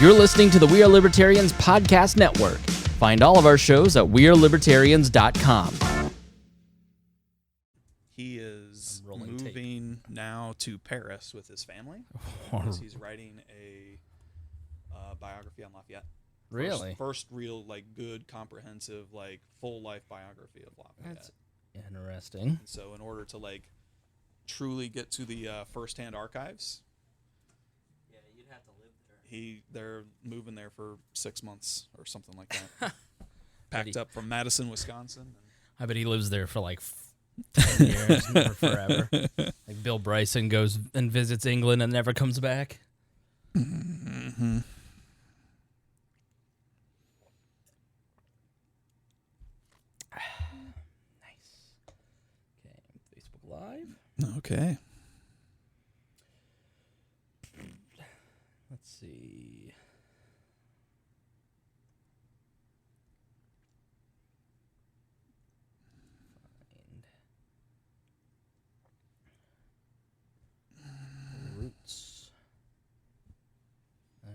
You're listening to the We Are Libertarians podcast network. Find all of our shows at wearelibertarians.com. He is moving now to Paris with his family. He's writing a biography on Lafayette. Really? First real, good, comprehensive, full life biography of Lafayette. That's interesting. And so in order to, truly get to the first-hand archives, yeah, you'd have to live there. They're moving there for 6 months or something like that. Packed up from Madison, Wisconsin. I bet he lives there for 10 years or forever. Like Bill Bryson goes and visits England and never comes back. Mm-hmm. Nice. Okay, Facebook Live. Okay. Let's see. Find roots. Okay.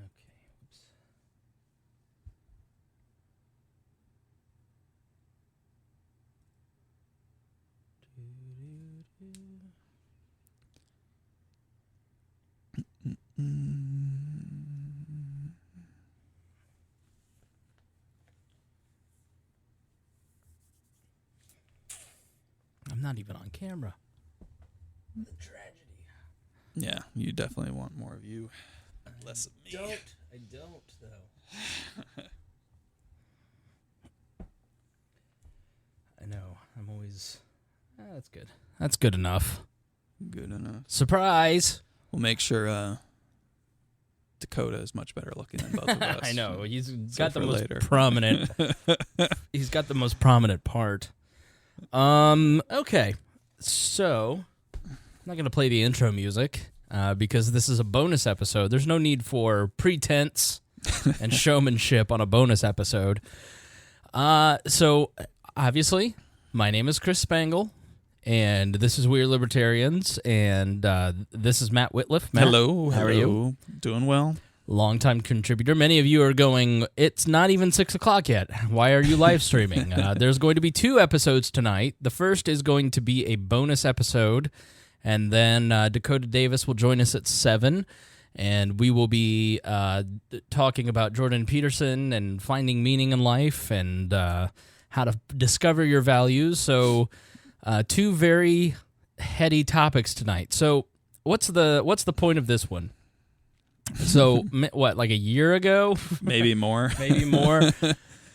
Oops. I'm not even on camera. The tragedy. Yeah, you definitely want more of you, less of me. I don't, though. I know. I'm always... that's good. That's good enough. Good enough. Surprise! We'll make sure Dakota is much better looking than both of us. I know. He's So got the for most later. prominent... he's got the most prominent part. Okay. So, I'm not going to play the intro music because this is a bonus episode. There's no need for pretense and showmanship on a bonus episode. So, obviously, my name is Chris Spangle, and this is We Are Libertarians, and this is Matt Wittlief. Matt, Hello. how are you? Doing well. Longtime contributor. Many of you are going, it's not even 6 o'clock yet. Why are you live streaming? There's going to be 2 episodes tonight. The first is going to be a bonus episode, and then Dakota Davis will join us at 7, and we will be talking about Jordan Peterson and finding meaning in life and how to discover your values. So 2 very heady topics tonight. So what's the point of this one? So, what, like a year ago? Maybe more. Maybe more.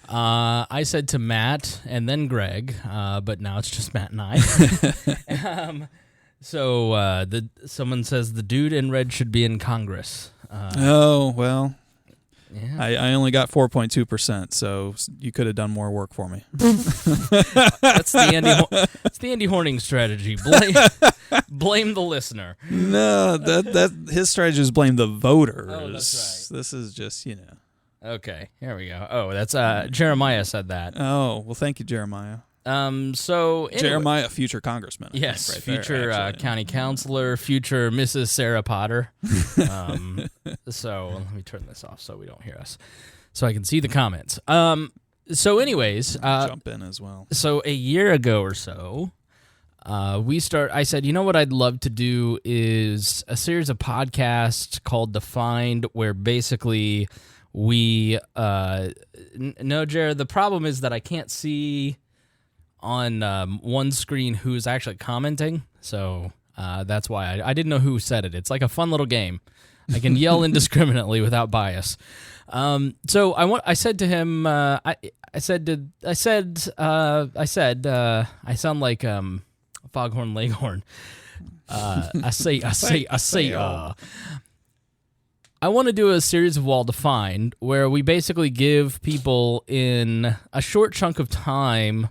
I said to Matt and then Greg, but now it's just Matt and I. Someone says the dude in red should be in Congress. Oh, well. Yeah. I only got 4.2%, so you could have done more work for me. That's the Andy Horning strategy. Blame the listener. No, that his strategy is blame the voters. Oh, that's right. This is just, Okay, here we go. Oh, that's Jeremiah said that. Oh, well, thank you, Jeremiah. So anyway, Jeremiah, future congressman. I yes, think, right future there, actually. county councilor, future Mrs. Sarah Potter. So let me turn this off so we don't hear us, so I can see the comments. So anyways, Jump in as well. so a year ago or so, I said, you know what I'd love to do is a series of podcasts called Defined, where basically we, no, Jared, the problem is that I can't see on one screen who's actually commenting, so that's why I didn't know who said it. It's like a fun little game. I can yell indiscriminately without bias. So I said to him, I sound like Foghorn Leghorn. I want to do a series of Well Defined where we basically give people in a short chunk of time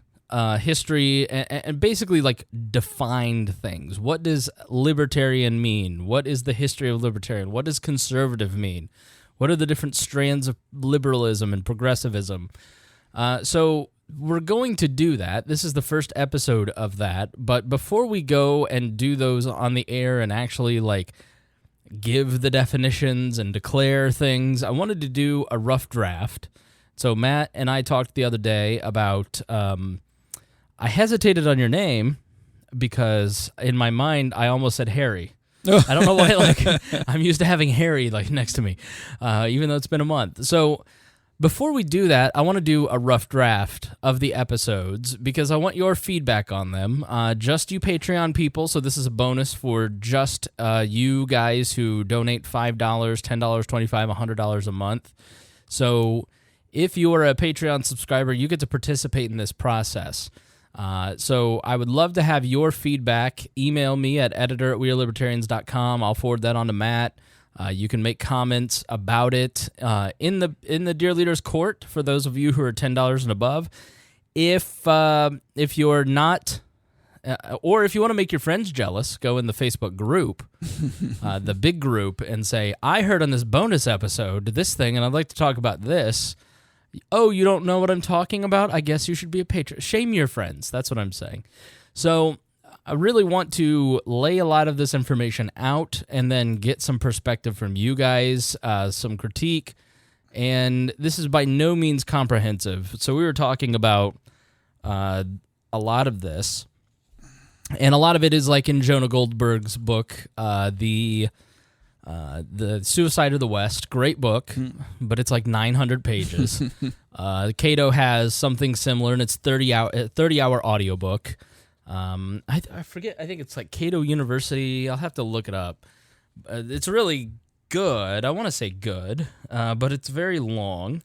history and basically like defined things. What does libertarian mean? What is the history of libertarian? What does conservative mean? What are the different strands of liberalism and progressivism? So we're going to do that. This is the first episode of that. But before we go and do those on the air and actually like give the definitions and declare things. I wanted to do a rough draft. So Matt and I talked the other day about, I hesitated on your name because in my mind I almost said Harry. I don't know why, like, I'm used to having Harry, like, next to me, even though it's been a month. So before we do that, I want to do a rough draft of the episodes because I want your feedback on them. Just you Patreon people, so this is a bonus for just you guys who donate $5, $10, $25, $100 a month. So if you are a Patreon subscriber, you get to participate in this process. So I would love to have your feedback. Email me at editor@wearelibertarians.com. I'll forward that on to Matt. You can make comments about it in the Dear Leaders Court for those of you who are $10 and above. If you're not, or if you want to make your friends jealous, go in the Facebook group, the big group, and say, I heard on this bonus episode this thing, and I'd like to talk about this. Oh, you don't know what I'm talking about? I guess you should be a patron. Shame your friends. That's what I'm saying. So I really want to lay a lot of this information out and then get some perspective from you guys, some critique. And this is by no means comprehensive. So we were talking about a lot of this. And a lot of it is like in Jonah Goldberg's book, the Suicide of the West, great book, but it's like 900 pages. Cato has something similar, and it's 30-hour audiobook. I forget, I think it's like Cato University. I'll have to look it up. It's really good. I want to say good, but it's very long.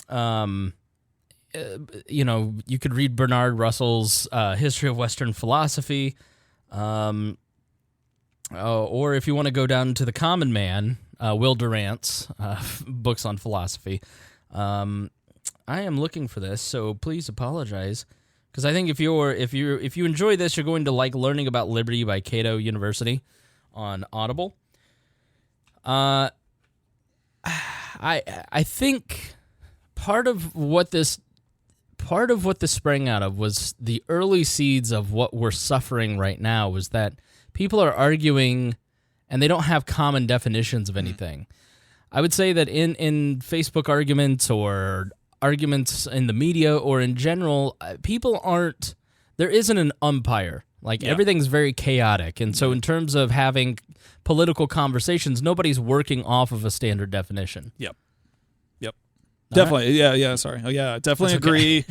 You could read Bernard Russell's History of Western Philosophy. Or if you want to go down to the common man, Will Durant's books on philosophy. I am looking for this, so please apologize, because I think if you enjoy this, you're going to like Learning About Liberty by Cato University on Audible. I think part of what this sprang out of was the early seeds of what we're suffering right now, was that people are arguing, and they don't have common definitions of anything. I would say that in Facebook arguments or arguments in the media or in general, there isn't an umpire. Like, everything's very chaotic. And so in terms of having political conversations, nobody's working off of a standard definition. Yep. Definitely. Right. Yeah. Sorry. Oh, yeah. Definitely agree.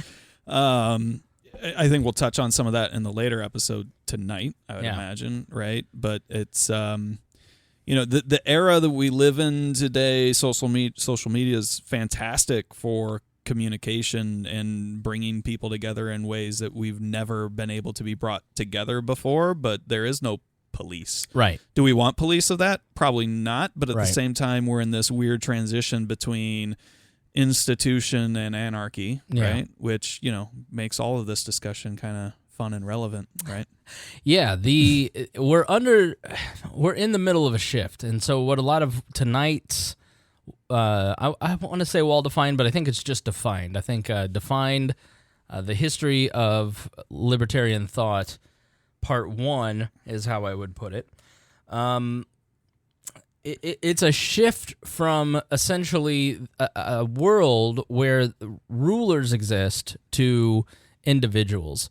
I think we'll touch on some of that in the later episode tonight, I would imagine, right? But it's, the era that we live in today, social media is fantastic for communication and bringing people together in ways that we've never been able to be brought together before, but there is no police. Right. Do we want police of that? Probably not, but at the same time, we're in this weird transition between institution and anarchy, right? Which, makes all of this discussion kind of fun and relevant, right? Yeah, we're in the middle of a shift. And so what a lot of tonight's I want to say well-defined, but I think it's just defined. I think defined the history of libertarian thought, part 1 is how I would put it. It's a shift from essentially a world where rulers exist to individuals,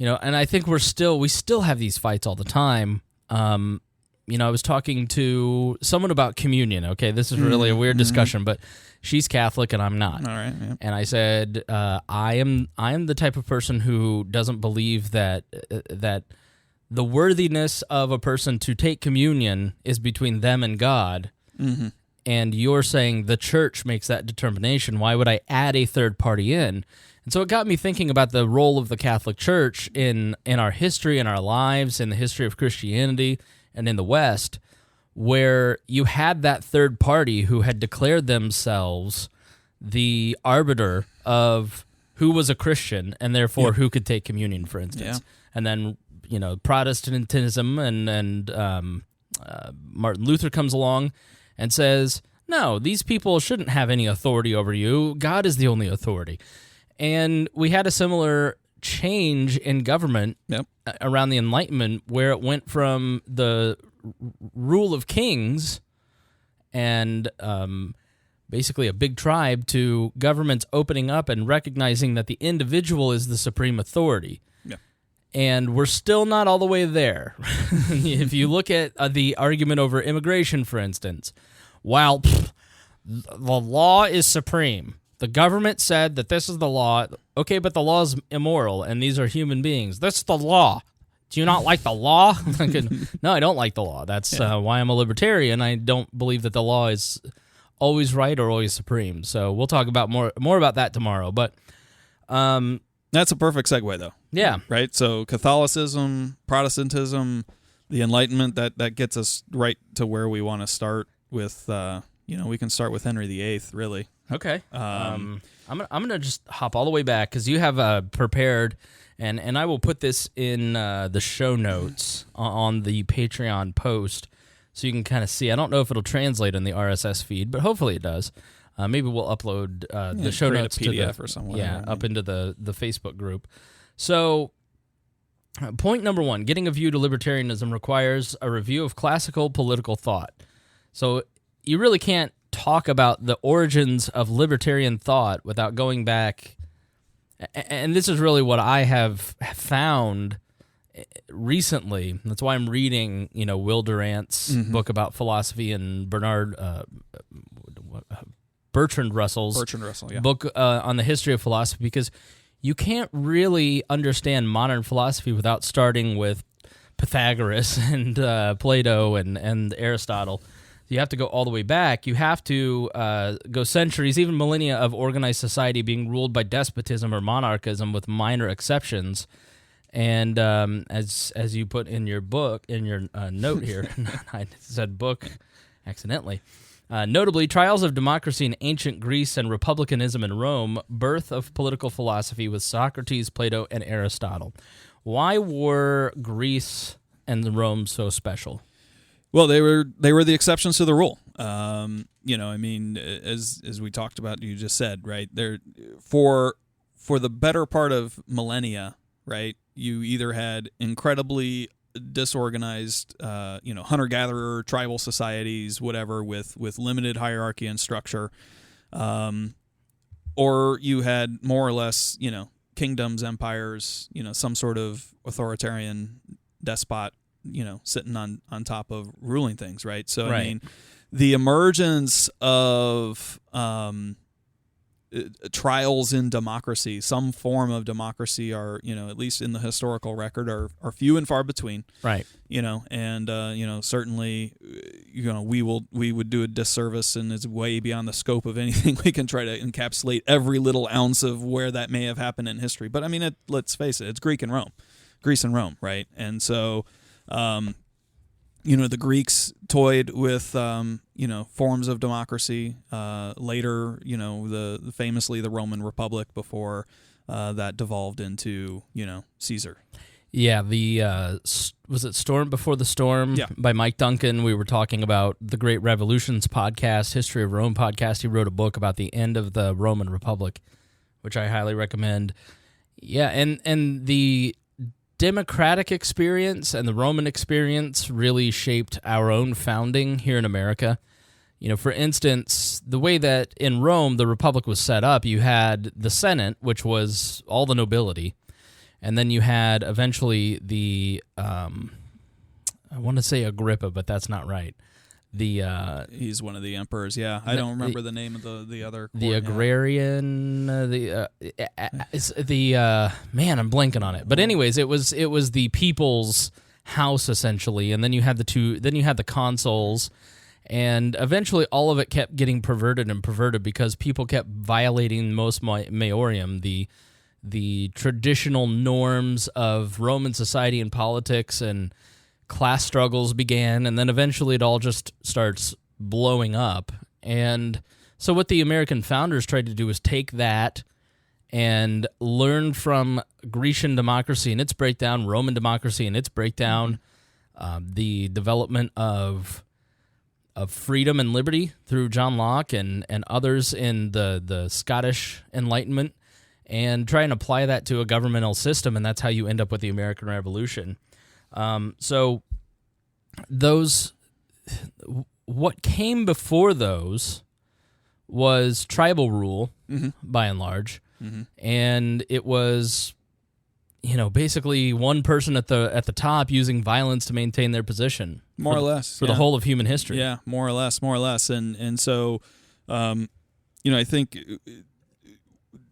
and I think we still have these fights all the time. I was talking to someone about communion. Okay, this is really a weird discussion, but she's Catholic and I'm not. All right, yeah. And I said, I am the type of person who doesn't believe that the worthiness of a person to take communion is between them and God. Mm-hmm. And you're saying the church makes that determination. Why would I add a third party in? And so it got me thinking about the role of the Catholic Church in our history, in our lives, in the history of Christianity, and in the West, where you had that third party who had declared themselves the arbiter of who was a Christian and therefore who could take communion, for instance. Yeah. And then, Protestantism and Martin Luther comes along and says, no, these people shouldn't have any authority over you. God is the only authority. And we had a similar change in government around the Enlightenment, where it went from the rule of kings and basically a big tribe to governments opening up and recognizing that the individual is the supreme authority. Yeah. And we're still not all the way there. If you look at the argument over immigration, for instance, while the law is supreme, the government said that this is the law. Okay, but the law is immoral, and these are human beings. This is the law. Do you not like the law? No, I don't like the law. That's why I'm a libertarian. I don't believe that the law is always right or always supreme. So we'll talk about more about that tomorrow. But that's a perfect segue, though. Yeah. Right? So Catholicism, Protestantism, the Enlightenment, that gets us right to where we want to start with, we can start with Henry VIII, really. Okay. I'm gonna just hop all the way back because you have prepared, and I will put this in the show notes on the Patreon post so you can kind of see. I don't know if it'll translate in the RSS feed, but hopefully it does. Maybe we'll upload the show notes a PDF to or something. up into the Facebook group. So, point number 1, getting a view to libertarianism requires a review of classical political thought. So you really can't talk about the origins of libertarian thought without going back, and this is really what I have found recently. That's why I'm reading, Will Durant's book about philosophy and Bertrand Russell's book on the history of philosophy, because you can't really understand modern philosophy without starting with Pythagoras and Plato and Aristotle. You have to go all the way back. You have to go centuries, even millennia of organized society being ruled by despotism or monarchism with minor exceptions. And as you put in your book, in your note here, I said book accidentally. Notably, trials of democracy in ancient Greece and republicanism in Rome, birth of political philosophy with Socrates, Plato, and Aristotle. Why were Greece and Rome so special? Well, they were the exceptions to the rule. As we talked about, you just said, right? They're for the better part of millennia, right? You either had incredibly disorganized, hunter-gatherer, tribal societies, whatever, with limited hierarchy and structure, or you had more or less, kingdoms, empires, some sort of authoritarian despot, sitting on top of ruling things, right? So, right. I mean, the emergence of trials in democracy, some form of democracy, are, at least in the historical record, are few and far between. Right. Certainly, we would do a disservice, and it's way beyond the scope of anything we can try to encapsulate every little ounce of where that may have happened in history. But I mean, let's face it, it's Greece and Rome, right? And so, the Greeks toyed with, forms of democracy. Later, famously the Roman Republic before that devolved into, Caesar. Yeah, was it Storm Before the Storm by Mike Duncan? We were talking about the Great Revolutions podcast, History of Rome podcast. He wrote a book about the end of the Roman Republic, which I highly recommend. Yeah, and the democratic experience and the Roman experience really shaped our own founding here in America. For instance, the way that in Rome the Republic was set up, you had the Senate, which was all the nobility, and then you had eventually the, I want to say Agrippa, but that's not right. He's one of the emperors. Yeah, I don't remember the name of the other. The agrarian. Man, I'm blanking on it. But anyways, it was the people's house essentially, and then you had the consuls, and eventually all of it kept getting perverted because people kept violating mos maiorum, the traditional norms of Roman society and politics, and class struggles began, and then eventually it all just starts blowing up. And so what the American founders tried to do was take that and learn from Grecian democracy and its breakdown, Roman democracy and its breakdown, the development of freedom and liberty through John Locke and others in the Scottish Enlightenment, and try and apply that to a governmental system, and that's how you end up with the American Revolution. So what came before those was tribal rule, by and large, and it was, basically one person at the top using violence to maintain their position, more or less, for the whole of human history. Yeah, more or less, and so, I think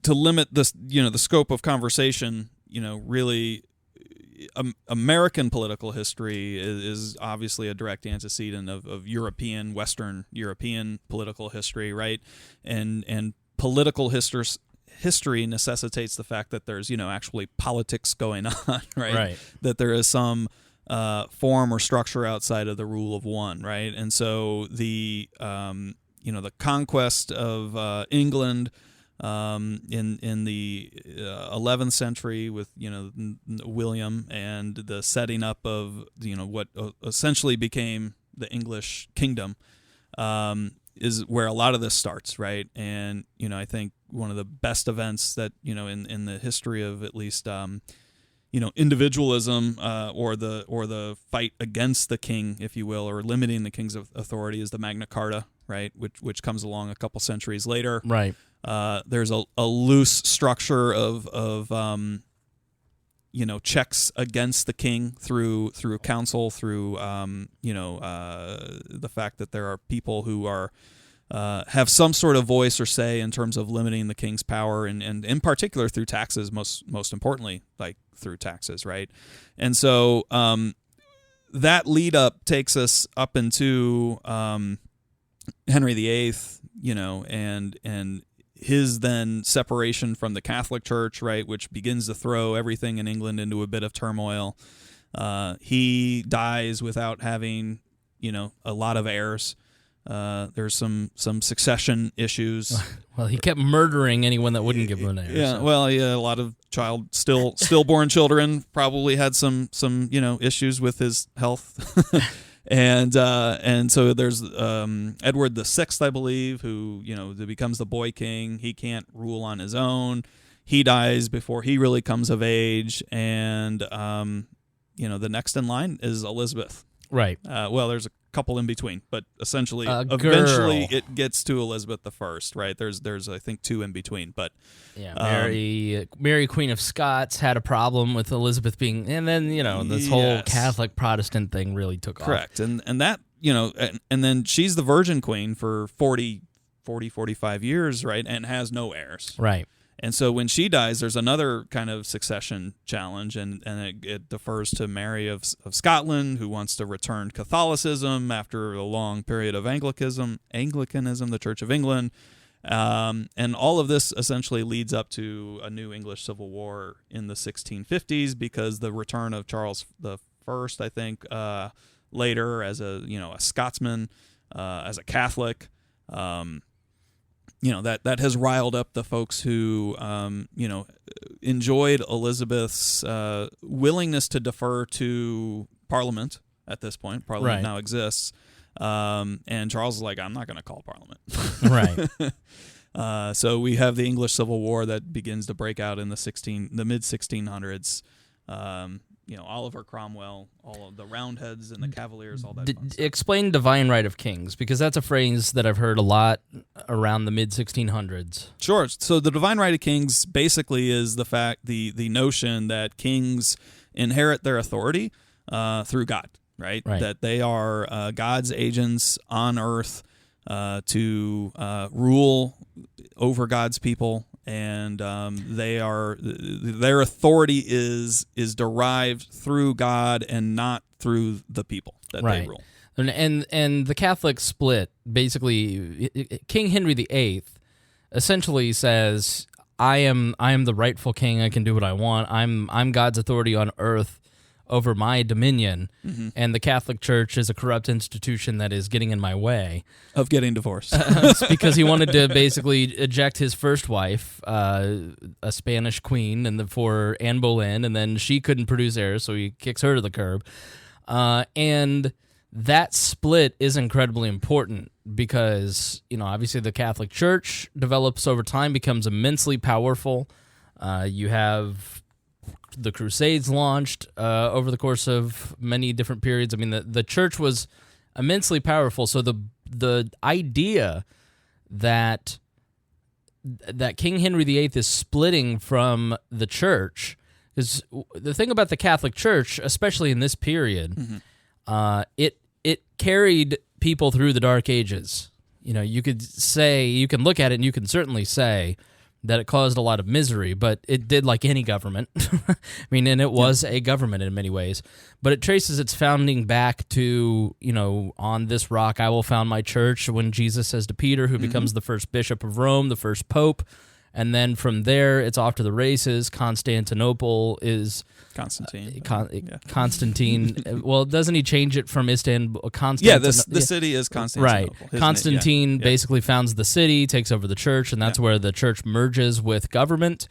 to limit this, the scope of conversation, really. American political history is obviously a direct antecedent of Western European political history, right? And political history necessitates the fact that there's, actually politics going on, right? That there is some form or structure outside of the rule of one, right? And so the conquest of England in the 11th century with William, and the setting up of what essentially became the English kingdom, is where a lot of this starts, right? And I think one of the best events that in the history of at least individualism or the fight against the king, if you will, or limiting the king's authority, is the Magna Carta, right? Which comes along a couple centuries later, right? There's a loose structure of checks against the king through council, through the fact that there are people who are have some sort of voice or say in terms of limiting the king's power, and in particular through taxes, most importantly, like through taxes, right? And so that lead up takes us up into Henry VIII, and his then separation from the Catholic Church, right, which begins to throw everything in England into a bit of turmoil. He dies without having, a lot of heirs. There's some succession issues. Well, he kept murdering anyone that wouldn't give him an heir. Yeah, so. Well, yeah, a lot of stillborn children probably had some issues with his health. And so there's Edward VI, I believe, who becomes the boy king. He can't rule on his own. He dies before he really comes of age, and the next in line is Elizabeth. Right. Well, there's a couple in between, but essentially, Eventually it gets to Elizabeth I. Right. There's I think two in between, but yeah, Mary Queen of Scots had a problem with Elizabeth being, and then this whole Catholic Protestant thing really took off. Correct, and that and then she's the Virgin Queen for 45 years, right, and has no heirs. Right. And so when she dies, there's another kind of succession challenge, and it defers to Mary of Scotland, who wants to return Catholicism after a long period of Anglicanism, the Church of England. And all of this essentially leads up to a new English Civil War in the 1650s, because the return of Charles I, I think, later as a Scotsman, as a Catholic, that has riled up the folks who, enjoyed Elizabeth's willingness to defer to Parliament at this point. Parliament now exists. And Charles is like, I'm not going to call Parliament. Right. So we have the English Civil War that begins to break out in the mid 1600s. Oliver Cromwell, all of the Roundheads and the Cavaliers, all that. Explain divine right of kings, because that's a phrase that I've heard a lot around the mid 1600s. Sure. So the divine right of kings basically is the notion that kings inherit their authority through God, right? That they are God's agents on earth to rule over God's people. And their authority is derived through God and not through the people that they rule. And the Catholic split, basically, King Henry VIII essentially says, I am the rightful king. I can do what I want. I'm God's authority on earth over my dominion, and the Catholic Church is a corrupt institution that is getting in my way of getting divorced. It's because he wanted to basically eject his first wife, a Spanish queen, and for Anne Boleyn, and then she couldn't produce heirs, so he kicks her to the curb. And that split is incredibly important because, obviously the Catholic Church develops over time, becomes immensely powerful. You have the Crusades launched over the course of many different periods. I mean, the church was immensely powerful. So the idea that King Henry VIII is splitting from the church is the thing about the Catholic Church, especially in this period. It carried people through the Dark Ages. You know, you can look at it and you can certainly say that it caused a lot of misery, but it did like any government. I mean, and it was a government in many ways, but it traces its founding back to, you know, on this rock I will found my church, when Jesus says to Peter, who becomes the first bishop of Rome, the first pope, and then from there it's off to the races. Constantinople is... Constantine. Constantine. Well, doesn't he change it from Istanbul? Yeah, the city is Constantinople. Right. Constantine basically founds the city, takes over the church, and that's where the church merges with government.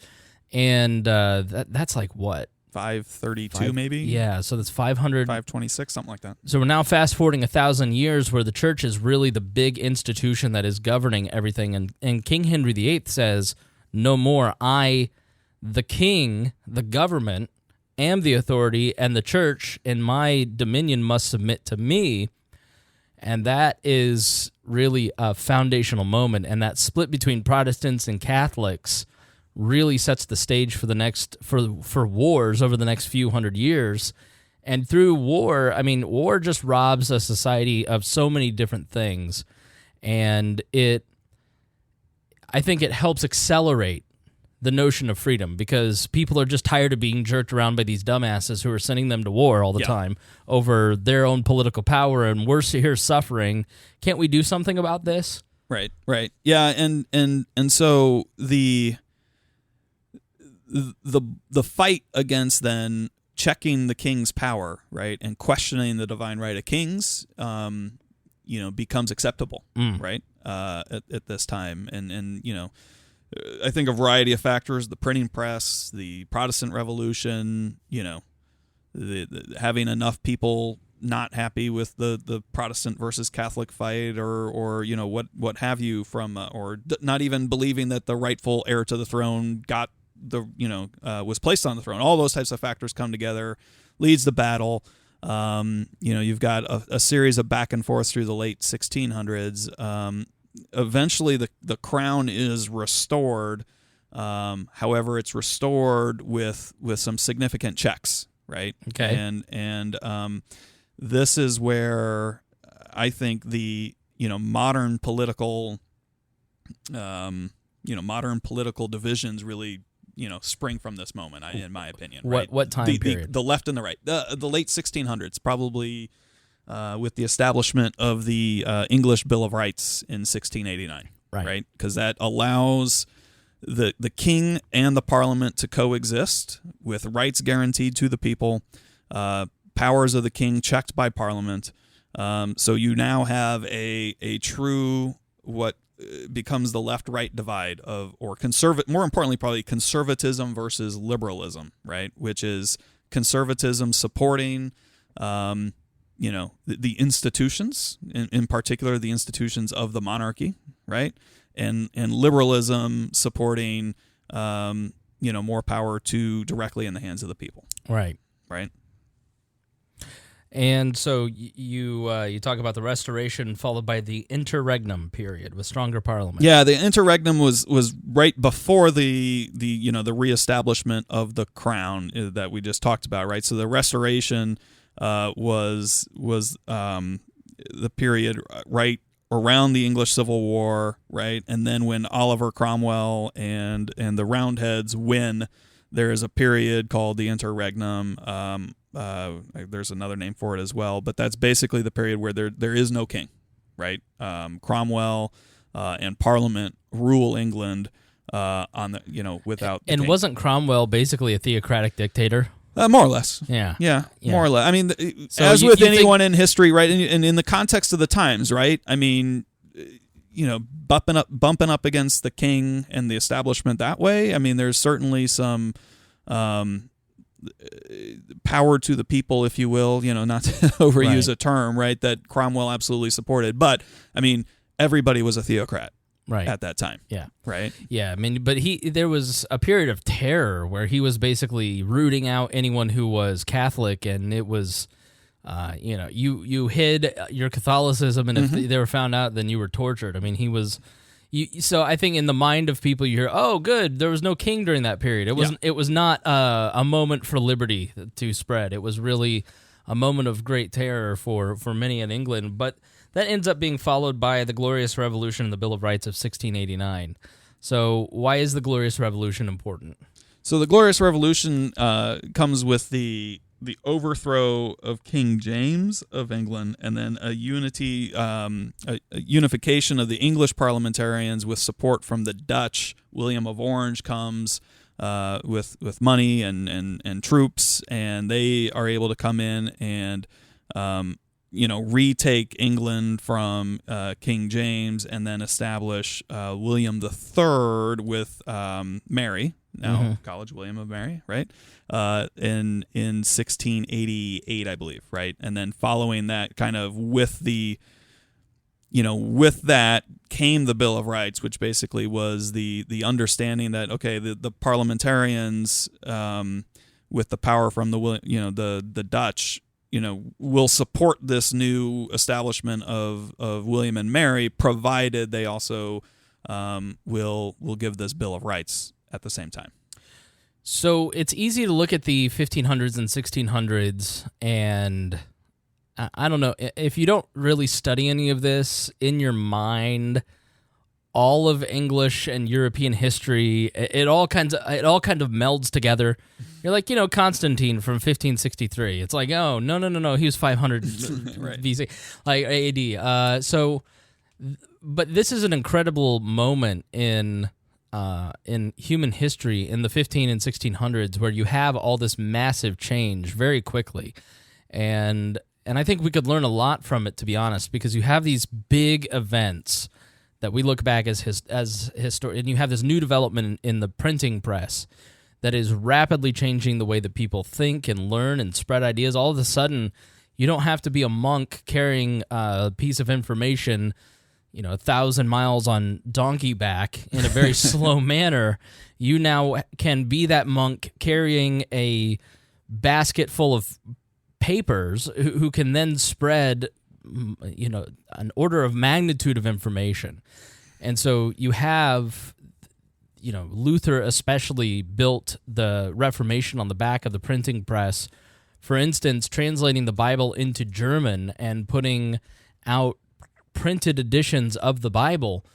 And that's like what? 532 maybe? Yeah, so that's 500. 526, something like that. So we're now fast forwarding 1,000 years where the church is really the big institution that is governing everything. And King Henry VIII says, no more. I, the king, the government, am the authority, and the church in my dominion must submit to me. And that is really a foundational moment. And that split between Protestants and Catholics really sets the stage for the next for wars over the next few hundred years. And through war, I mean, war just robs a society of so many different things. And I think it helps accelerate the notion of freedom, because people are just tired of being jerked around by these dumbasses who are sending them to war all the time over their own political power, and we're here suffering. Can't we do something about this? Right. Yeah, and so the fight against then checking the king's power, right, and questioning the divine right of kings, becomes acceptable, right, at this time, and I think a variety of factors: the printing press, the Protestant Revolution, the having enough people not happy with the Protestant versus Catholic fight, or what have you, from not even believing that the rightful heir to the throne was placed on the throne. All those types of factors come together, leads to battle. You've got a series of back and forth through the late 1600s. Eventually, the crown is restored. However, it's restored with some significant checks, right? Okay. And this is where I think the modern political divisions really spring from this moment, in my opinion. Right? What time period? The left and the right. The late 1600s, probably. With the establishment of the English Bill of Rights in 1689, right? Because that allows the king and the parliament to coexist with rights guaranteed to the people, powers of the king checked by parliament. So you now have a true what becomes the left-right divide more importantly, probably conservatism versus liberalism, right? Which is conservatism supporting the institutions, in particular the institutions of the monarchy, right? And liberalism supporting, more power directly in the hands of the people. Right. Right. And so you talk about the Restoration followed by the Interregnum period with stronger parliament. Yeah, the Interregnum was right before the reestablishment of the crown that we just talked about, right? So the Restoration was the period right around the English Civil War, right? And then when Oliver Cromwell and the Roundheads win, there is a period called the Interregnum. There's another name for it as well, but that's basically the period where there is no king, right? Cromwell and Parliament rule England without the king. Wasn't Cromwell basically a theocratic dictator? More or less. Yeah, more or less. I mean, as with anyone in history, right, and in the context of the times, right? I mean, bumping up against the king and the establishment that way. I mean, there's certainly some power to the people, if you will. Not to overuse a term, right? That Cromwell absolutely supported, but I mean, everybody was a theocrat. right. at that time. Yeah. Right? Yeah, I mean, but there was a period of terror where he was basically rooting out anyone who was Catholic, and it was, you hid your Catholicism, and if they were found out, then you were tortured. I mean, he was. So I think in the mind of people, you hear, "Oh, good, there was no king during that period." It wasn't. It was not a moment for liberty to spread. It was really a moment of great terror for many in England. But that ends up being followed by the Glorious Revolution and the Bill of Rights of 1689. So why is the Glorious Revolution important? So the Glorious Revolution comes with the overthrow of King James of England, and then a unification of the English parliamentarians with support from the Dutch. William of Orange comes with money and troops, and they are able to come in and retake England from King James, and then establish William III with Mary. Now College William of Mary, right? In 1688, I believe, right? And then following that, kind of with that came the Bill of Rights, which basically was the understanding that the parliamentarians with the power from the Dutch, will support this new establishment of William and Mary, provided they also will give this Bill of Rights at the same time. So it's easy to look at the 1500s and 1600s, and I don't know, if you don't really study any of this in your mind, all of English and European history, it all kind of melds together. You're like, Constantine from 1563. It's like, oh, no, he was 500 right. BC, like AD. But this is an incredible moment in human history in the 15 and 1600s, where you have all this massive change very quickly, and I think we could learn a lot from it, to be honest, because you have these big events that we look back as history, and you have this new development in the printing press that is rapidly changing the way that people think and learn and spread ideas. All of a sudden, you don't have to be a monk carrying a piece of information 1,000 miles on donkey back in a very slow manner. You now can be that monk carrying a basket full of papers who can then spread, an order of magnitude of information. And so you have, Luther especially built the Reformation on the back of the printing press. For instance, translating the Bible into German and putting out printed editions of the Bible,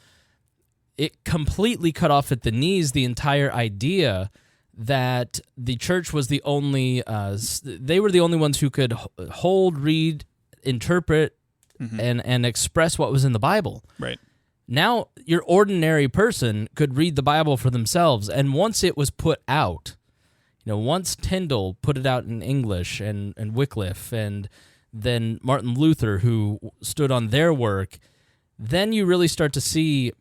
it completely cut off at the knees the entire idea that the church was the only, they were the only ones who could hold, read, interpret, and express what was in the Bible. Right. Now, your ordinary person could read the Bible for themselves, and once it was put out, once Tyndale put it out in English, and Wycliffe, and then Martin Luther, who stood on their work, then you really start to see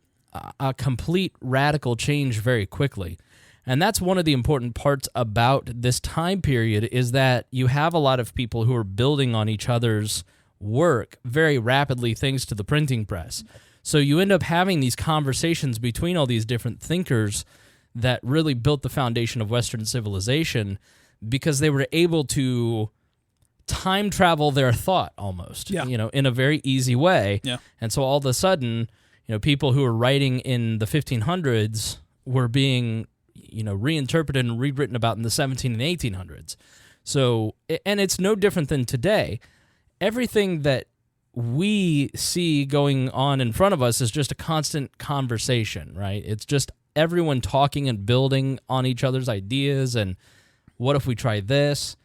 a complete radical change very quickly. And that's one of the important parts about this time period, is that you have a lot of people who are building on each other's work very rapidly thanks to the printing press. So you end up having these conversations between all these different thinkers that really built the foundation of Western civilization, because they were able to time travel their thought almost, in a very easy way. Yeah. And so all of a sudden, people who were writing in the 1500s were being, reinterpreted and rewritten about in the 17 and 1800s. So, and it's no different than today. Everything that we see going on in front of us is just a constant conversation, right? It's just everyone talking and building on each other's ideas, and what if we try this?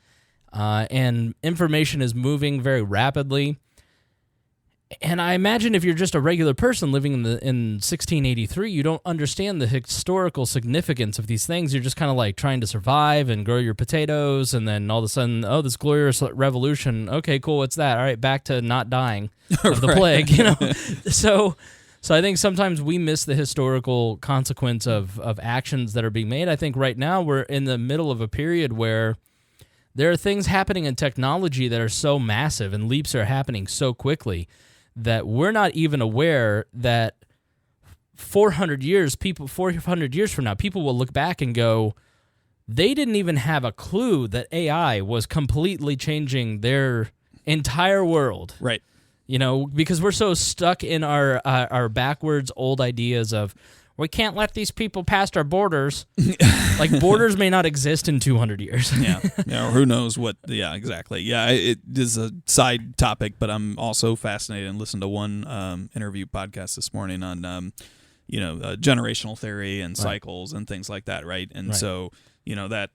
And information is moving very rapidly. And I imagine if you're just a regular person living in 1683, you don't understand the historical significance of these things. You're just kind of like trying to survive and grow your potatoes, and then all of a sudden, this glorious revolution. Okay, cool. What's that? All right, back to not dying of the plague. So I think sometimes we miss the historical consequence of actions that are being made. I think right now we're in the middle of a period where there are things happening in technology that are so massive, and leaps are happening so quickly, that we're not even aware that 400 years from now, people will look back and go, they didn't even have a clue that AI was completely changing their entire world. Right. Because we're so stuck in our backwards old ideas of, we can't let these people past our borders. Like, borders may not exist in 200 years. Yeah, or who knows what. Yeah, exactly. Yeah, it is a side topic, but I'm also fascinated and listened to one interview podcast this morning on, generational theory and cycles and things like that, right? And so, that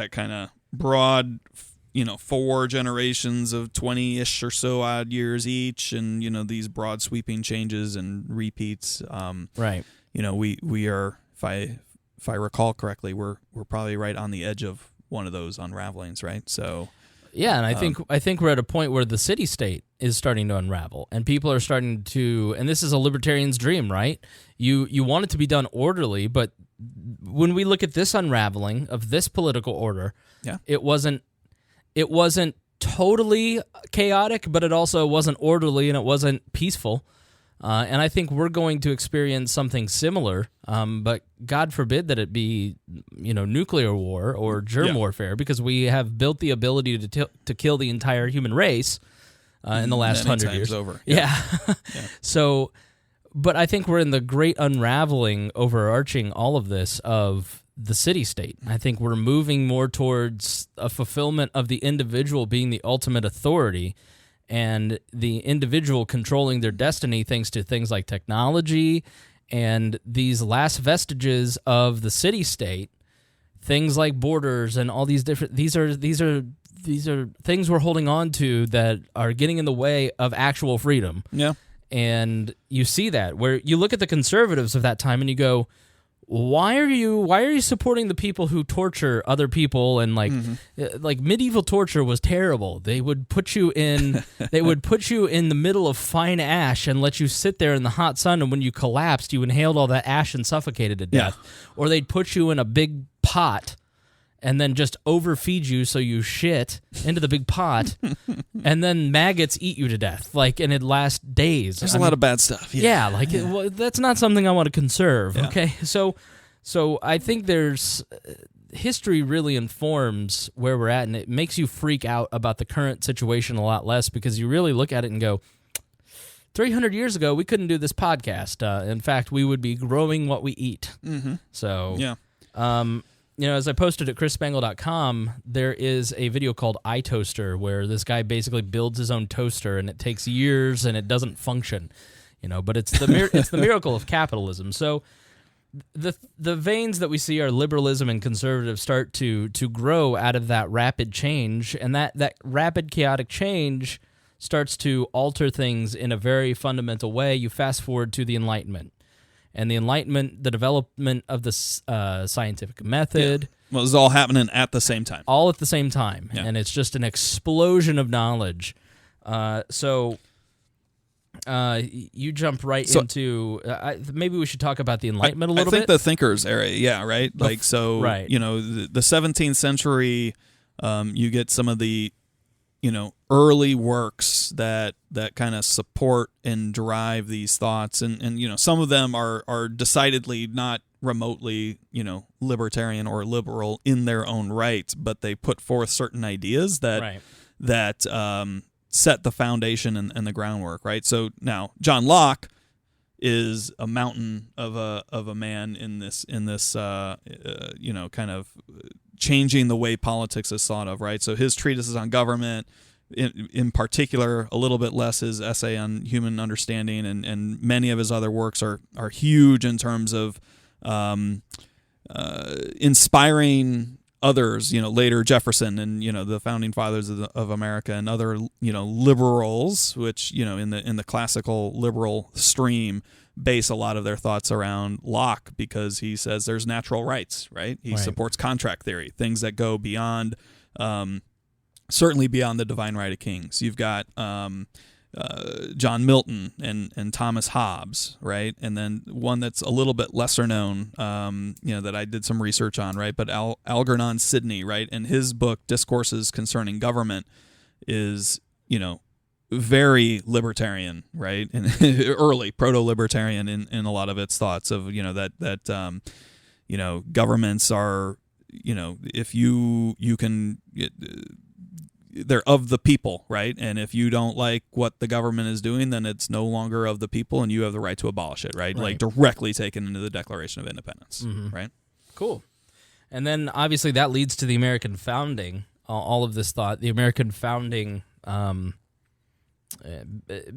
kind of broad, 4 generations of 20-ish or so odd years each, and, these broad sweeping changes and repeats. Right. We are, if I recall correctly, we're probably right on the edge of one of those unravelings, right? So, yeah, and I think we're at a point where the city-state is starting to unravel, and people are starting to, and this is a libertarian's dream, right? You want it to be done orderly, but when we look at this unraveling of this political order, it wasn't totally chaotic, but it also wasn't orderly and it wasn't peaceful. And I think we're going to experience something similar, but God forbid that it be, nuclear war or germ warfare, because we have built the ability to kill the entire human race in the last 100 years. Over. Yeah. So, but I think we're in the great unraveling, overarching all of this of the city-state. I think we're moving more towards a fulfillment of the individual being the ultimate authority, and the individual controlling their destiny thanks to things like technology and these last vestiges of the city-state, things like borders and all these different. These are things we're holding on to that are getting in the way of actual freedom. Yeah, and you see that where you look at the conservatives of that time and you go, why are you supporting the people who torture other people? And like medieval torture was terrible. They would put you in the middle of fine ash and let you sit there in the hot sun, and when you collapsed, you inhaled all that ash and suffocated to death. Or they'd put you in a big pot and then just overfeed you so you shit into the big pot, and then maggots eat you to death. And it lasts days. There's a lot of bad stuff. Well, that's not something I want to conserve. Yeah. Okay, so I think history really informs where we're at, and it makes you freak out about the current situation a lot less, because you really look at it and go, 300 years ago, we couldn't do this podcast. In fact, we would be growing what we eat. Mm-hmm. So, as I posted at chrisspangle.com, there is a video called iToaster where this guy basically builds his own toaster, and it takes years and it doesn't function, but it's the miracle of capitalism. So the veins that we see are liberalism and conservative start to grow out of that rapid change, and that rapid chaotic change starts to alter things in a very fundamental way. You fast forward to the Enlightenment. And the Enlightenment, the development of the scientific method. Yeah. Well, this is all happening at the same time. All at the same time. Yeah. And it's just an explosion of knowledge. So you jump right into... maybe we should talk about the Enlightenment a little bit. I think the thinkers area, right? The 17th century, you get some of the early works that kind of support and drive these thoughts, and some of them are decidedly not remotely libertarian or liberal in their own right, but they put forth certain ideas that set the foundation and the groundwork, right? So now John Locke is a mountain of a man in this kind of changing the way politics is thought of, right? So his treatises on government, in particular, a little bit less his essay on human understanding, and many of his other works are huge in terms of inspiring others. Later Jefferson and the founding fathers of America and other liberals, which in the classical liberal stream base a lot of their thoughts around Locke, because he says there's natural rights, right? He supports contract theory, things that go beyond, certainly beyond the divine right of kings. You've got John Milton and Thomas Hobbes, right? And then one that's a little bit lesser known, that I did some research on, right? But Algernon Sidney, right? And his book, Discourses Concerning Government, is, very libertarian, right? And early proto-libertarian in a lot of its thoughts of, that governments are, if you can, they're of the people, right? And if you don't like what the government is doing, then it's no longer of the people, and you have the right to abolish it, right? Like directly taken into the Declaration of Independence, right? Cool. And then obviously that leads to the American founding. All of this thought, the American founding.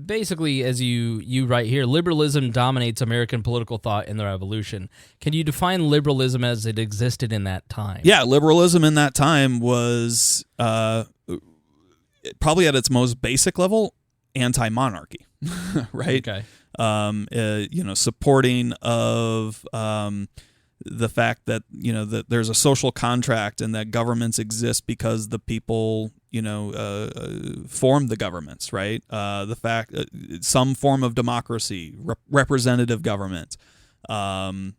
Basically, as you write here, liberalism dominates American political thought in the Revolution. Can you define liberalism as it existed in that time? Yeah, liberalism in that time was probably at its most basic level anti-monarchy, right? Okay. Supporting of the fact that that there's a social contract and that governments exist because the people formed the governments, right? The fact some form of democracy, representative government, a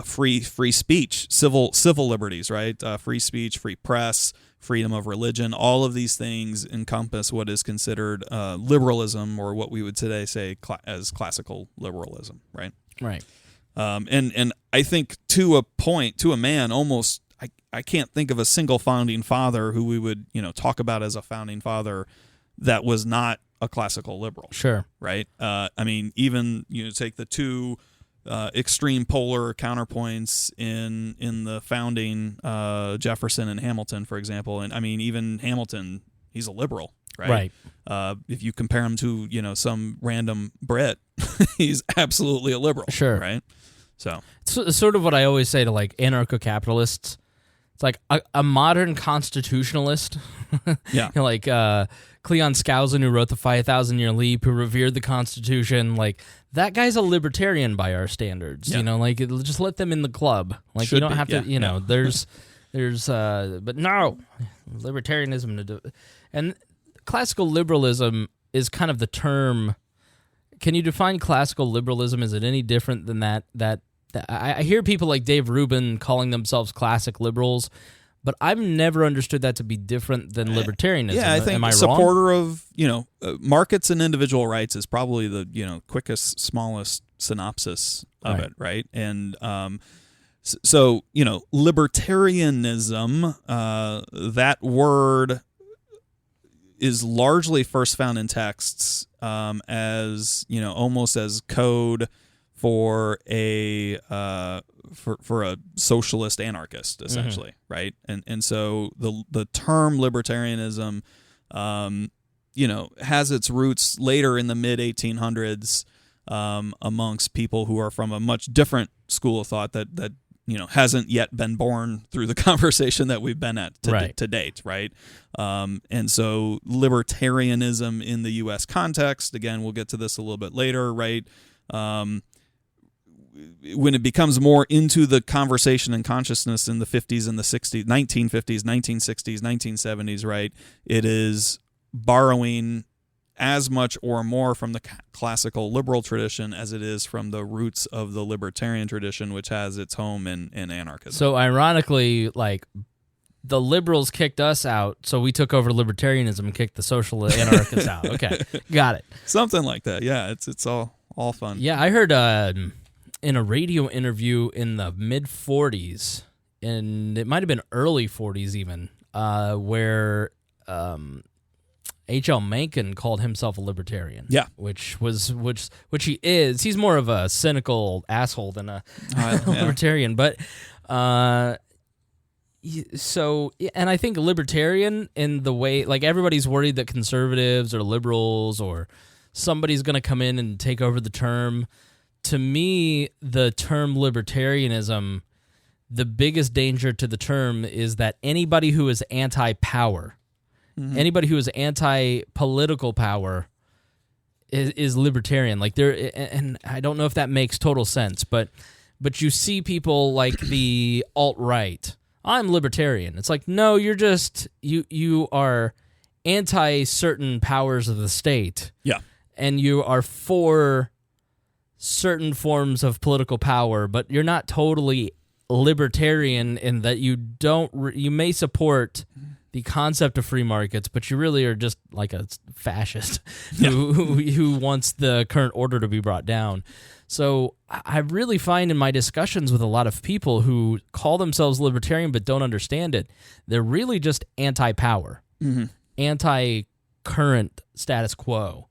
free speech, civil liberties, right? Free speech, free press, freedom of religion. All of these things encompass what is considered liberalism, or what we would today say as classical liberalism, right? Right. And I think to a man, almost I can't think of a single founding father who we would talk about as a founding father that was not a classical liberal. Sure. Right. I mean, even take the two extreme polar counterpoints in the founding, Jefferson and Hamilton, for example. And I mean, even Hamilton, he's a liberal. Right. If you compare him to some random Brit, he's absolutely a liberal. Sure. Right. So it's sort of what I always say to like anarcho-capitalists. It's like a modern constitutionalist. Yeah. Like Cleon Skousen, who wrote the 5,000-Year Leap, who revered the Constitution. Like that guy's a libertarian by our standards. Yeah. Like just let them in the club. Like Should you don't be, have to. yeah. There's but no, libertarianism and classical liberalism is kind of the term. Can you define classical liberalism? Is it any different than that? I hear people like Dave Rubin calling themselves classic liberals, but I've never understood that to be different than libertarianism. Yeah, I think Am I supporter wrong? of markets and individual rights is probably the quickest, smallest synopsis of it, right? And so libertarianism, that word is largely first found in texts as almost as code for a socialist anarchist, essentially, right? And so the term libertarianism has its roots later in the mid 1800s amongst people who are from a much different school of thought that hasn't yet been born through the conversation that we've been at to date, right? And so libertarianism in the U.S. context, again, we'll get to this a little bit later, right? When it becomes more into the conversation and consciousness in the 50s and the 60s, 1950s, 1960s, 1970s, right? It is borrowing as much or more from the classical liberal tradition as it is from the roots of the libertarian tradition, which has its home in anarchism. So ironically, like the liberals kicked us out, so we took over libertarianism and kicked the social anarchists out. Okay, got it. Something like that. Yeah, it's all fun. Yeah, I heard in a radio interview in the mid 40s, and it might have been early 40s even, where H.L. Mencken called himself a libertarian. Yeah, which he is. He's more of a cynical asshole than a libertarian, but so, and I think libertarian in the way, like everybody's worried that conservatives or liberals or somebody's going to come in and take over the term. To me, the term libertarianism, the biggest danger to the term is that anybody who is anti-power, anybody who is anti-political power is libertarian. Like there, and I don't know if that makes total sense, but you see people like the alt-right. I'm libertarian. It's like, no, you're just you are anti certain powers of the state. Yeah, and you are for certain forms of political power, but you're not totally libertarian in that you may support the concept of free markets, but you really are just like a fascist who wants the current order to be brought down. So I really find in my discussions with a lot of people who call themselves libertarian but don't understand it, they're really just anti-power, anti-current status quo.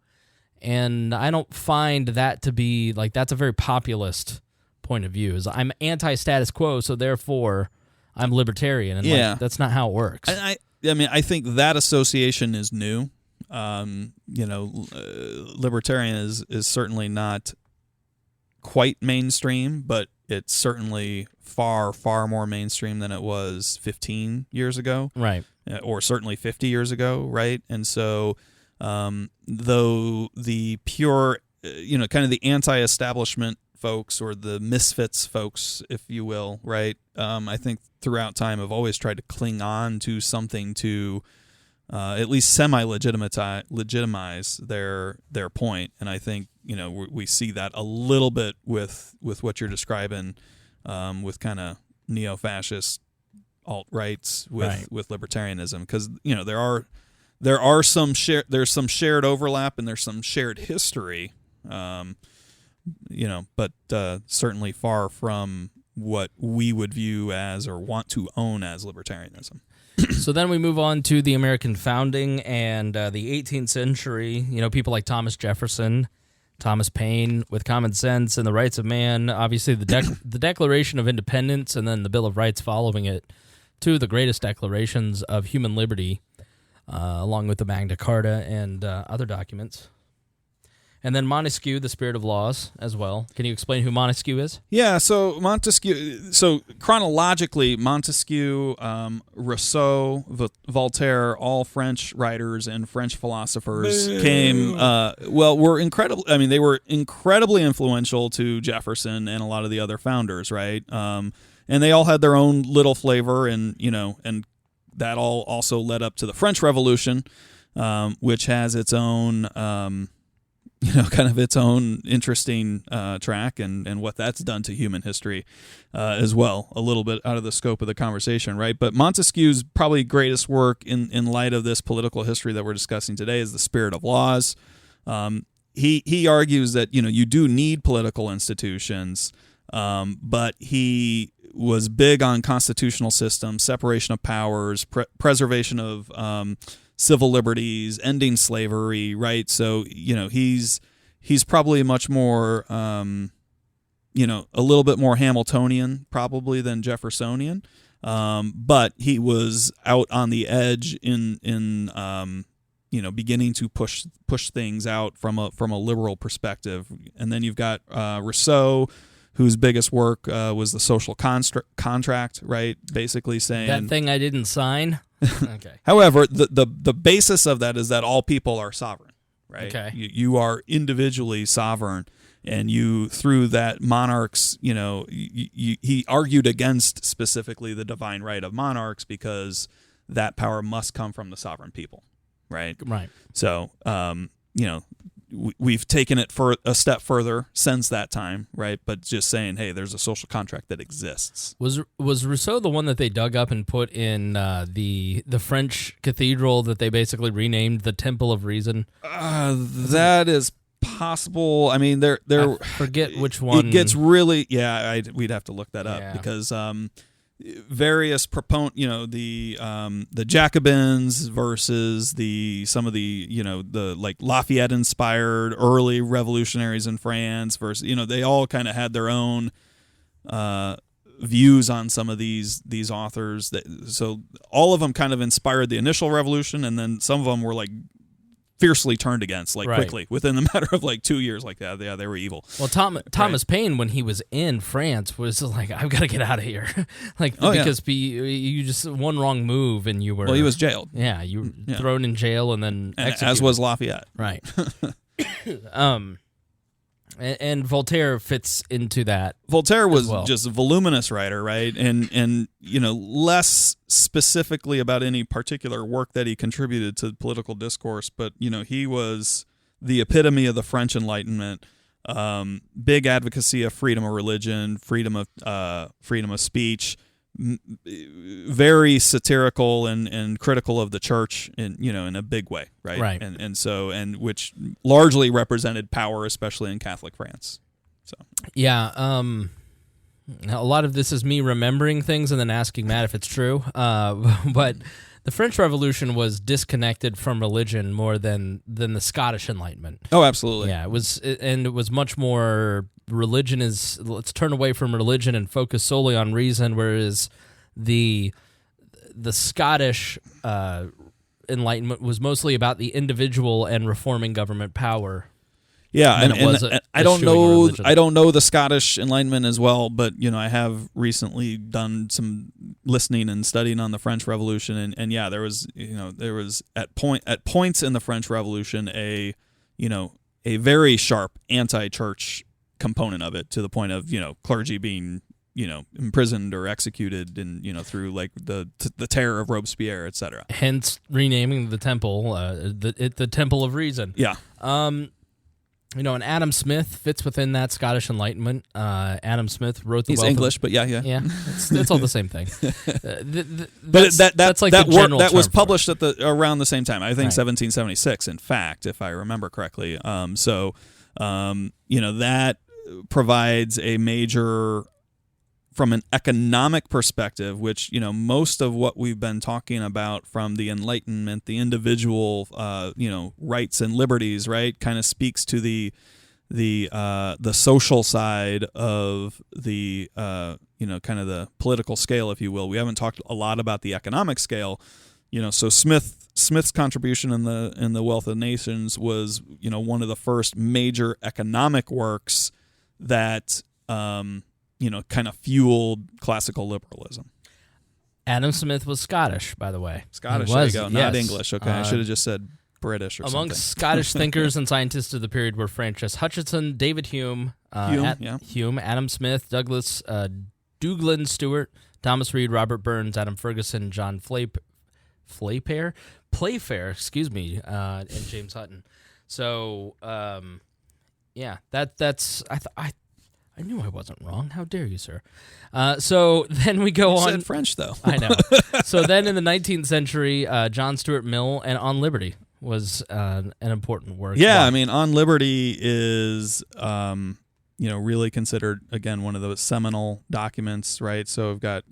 And I don't find that to be, like, that's a very populist point of view. Is I'm anti-status quo, so therefore I'm libertarian. And like, that's not how it works. I mean, I think that association is new. Libertarian is certainly not quite mainstream, but it's certainly far, far more mainstream than it was 15 years ago. Right. Or certainly 50 years ago, right? And so, though the pure, kind of the anti-establishment folks or the misfits folks, if you will, right? I think throughout time have always tried to cling on to something to at least semi-legitimize their point. And I think, we see that a little bit with what you're describing, with kind of neo-fascist alt-rights with libertarianism, because there's some shared overlap and there's some shared history, but certainly far from what we would view as or want to own as libertarianism. So then we move on to the American founding and the 18th century. People like Thomas Jefferson, Thomas Paine with Common Sense and the Rights of Man. Obviously, the Declaration of Independence and then the Bill of Rights following it. Two of the greatest declarations of human liberty, along with the Magna Carta and other documents. And then Montesquieu, the Spirit of Laws, as well. Can you explain who Montesquieu is? Yeah, so Montesquieu. So chronologically, Montesquieu, Rousseau, Voltaire, all French writers and French philosophers came. Were incredible. I mean, they were incredibly influential to Jefferson and a lot of the other founders, right? And they all had their own little flavor, and that all also led up to the French Revolution, which has its own. Kind of its own interesting track and what that's done to human history as well, a little bit out of the scope of the conversation, right? But Montesquieu's probably greatest work in light of this political history that we're discussing today is The Spirit of Laws. He argues that, you do need political institutions, but he was big on constitutional systems, separation of powers, preservation of civil liberties, ending slavery, right? So, he's probably much more, a little bit more Hamiltonian probably than Jeffersonian, but he was out on the edge in beginning to push things out from a liberal perspective. And then you've got Rousseau, whose biggest work was The Social Contract, right? Basically saying that thing I didn't sign. Okay. However, the basis of that is that all people are sovereign, right? Okay. You are individually sovereign, and you through that monarchs, he argued against specifically the divine right of monarchs because that power must come from the sovereign people, right? Right. So, we've taken it for a step further since that time, right? But just saying, hey, there's a social contract that exists. Was Rousseau the one that they dug up and put in the French cathedral that they basically renamed the Temple of Reason? That is possible. I mean, I forget which one. It gets really, we'd have to look that up because various the Jacobins versus some of the like Lafayette inspired early revolutionaries in France versus they all kind of had their own views on some of these authors so all of them kind of inspired the initial revolution, and then some of them were like fiercely turned against quickly within the matter of 2 years they were evil. Well, Thomas Paine, when he was in France, was like, I've got to get out of here because you just one wrong move and you were he was jailed. You were thrown in jail and then executed. As was Lafayette, right? And Voltaire fits into that. Voltaire was just a voluminous writer, right? And less specifically about any particular work that he contributed to political discourse, but he was the epitome of the French Enlightenment. Big advocacy of freedom of religion, freedom of speech, very satirical and critical of the church in a big way, right? Right. And which largely represented power, especially in Catholic France. So yeah, a lot of this is me remembering things and then asking Matt if it's true. But the French Revolution was disconnected from religion more than the Scottish Enlightenment. Oh, absolutely. Yeah, it was much more religion is, let's turn away from religion and focus solely on reason, whereas the Scottish Enlightenment was mostly about the individual and reforming government power. Yeah, and I don't know the Scottish Enlightenment as well, but I have recently done some listening and studying on the French Revolution, and yeah, there was at points in the French Revolution a very sharp anti-church component of it, to the point of clergy being imprisoned or executed, and through like the terror of Robespierre, etc. Hence renaming the temple the Temple of Reason. Yeah. And Adam Smith fits within that Scottish Enlightenment. Adam Smith wrote the He's Wealth English, of, but yeah. Yeah, it's all the same thing. But that's like that general that was term published around the same time. I think Right. 1776, in fact, if I remember correctly. That provides a major, from an economic perspective, which most of what we've been talking about from the Enlightenment, the individual rights and liberties, right, kind of speaks to the social side of the kind of the political scale, if you will. We haven't talked a lot about the economic scale. So Smith's contribution in the Wealth of Nations was one of the first major economic works that kind of fueled classical liberalism. Adam Smith was Scottish, by the way. Scottish, He was, there you go. yes. Not English. Okay, I should have just said British or something. Amongst Scottish thinkers and scientists of the period were Francis Hutcheson, David Hume, Adam Smith, Douglas Douglas Stewart, Thomas Reed, Robert Burns, Adam Ferguson, John Playfair, and James Hutton. So, that's I knew I wasn't wrong. How dare you, sir? So then we go on. You said French, though. I know. So then in the 19th century, John Stuart Mill and On Liberty was an important work. Yeah, I mean, On Liberty is, really considered, again, one of those seminal documents, right? So I've got,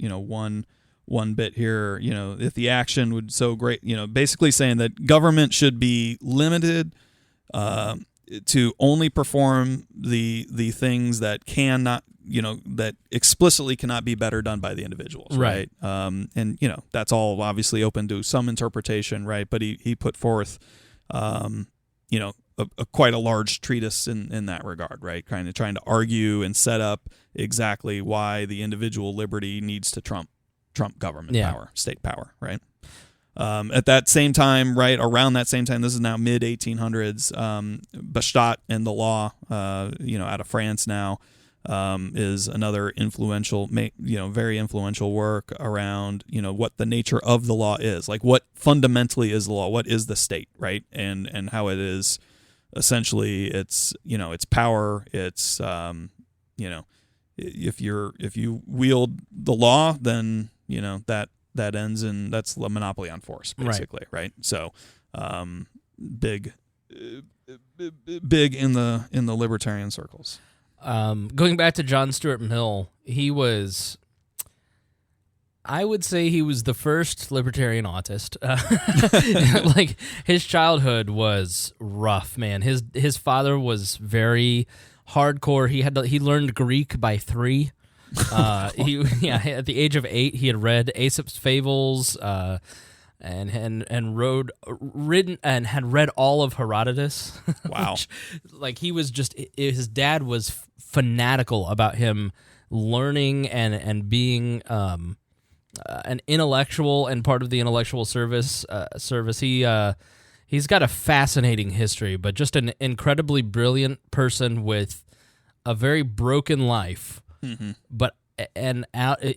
one bit here, if the action would so great, basically saying that government should be limited to only perform the things that cannot, that explicitly cannot be better done by the individuals, right? And that's all obviously open to some interpretation, right? But he put forth, quite a large treatise in that regard, right? Kind of trying to argue and set up exactly why the individual liberty needs to trump government power, state power, right? At that same time, right around that same time, this is now mid 1800s. Bestat and the Law, out of France now, is another influential, very influential work around, what the nature of the law is, like what fundamentally is the law, what is the state, right, and how it is essentially its power, its if you wield the law, then that ends in, that's the monopoly on force, basically, right? So, big in the libertarian circles. Going back to John Stuart Mill, I would say he was the first libertarian autist. Like, his childhood was rough, man. His father was very hardcore. He learned Greek by 3. At the age of 8, he had read Aesop's Fables, and had read all of Herodotus. Wow! He was just, his dad was fanatical about him learning and being an intellectual and part of the intellectual service. He's got a fascinating history, but just an incredibly brilliant person with a very broken life. Mm-hmm.